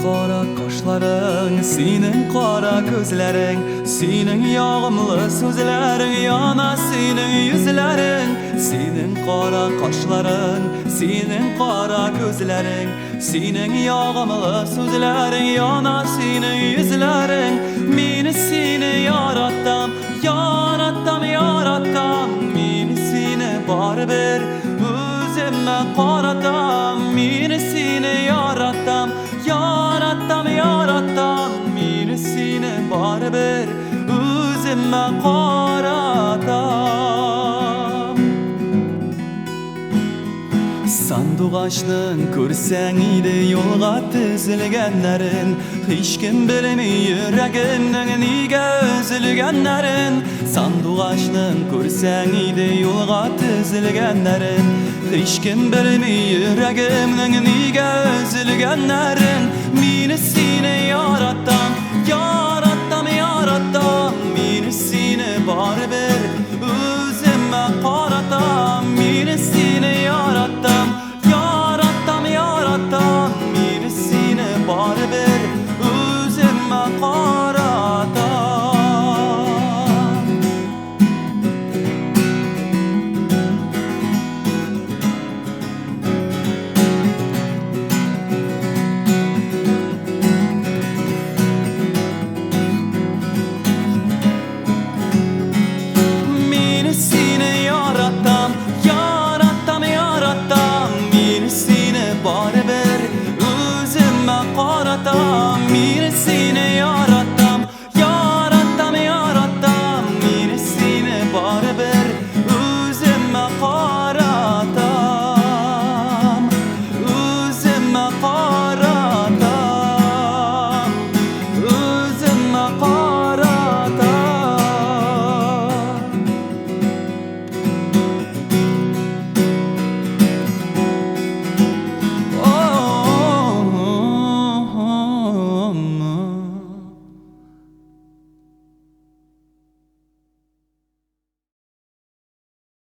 Qara qaşların, senin qara gözlerin, senin yağımlı sözlerin, yana senin yüzlerin. Senin qara qaşların, senin qara gözlerin, senin yağımlı sözlerin, yana senin yüzlerin. Meni seni yarattım, yarattım, yarattım. Meni seni baribir özüme qaratam. Meni seni yarattım, yarattım, yarattım. Meni seni baribir özüme qaratam. Sandık açtın körsen iydi yolga tizilgenlerin. Hiç kim bilmiyor yüreğimden niye üzülgenlerin. Sandık açtın körsen iydi yolga tizilgenlerin. Hiç kim bilmiyor yüreğimden niye üzülgenlerin. Meni seni yarattım, yarattım, yarattım.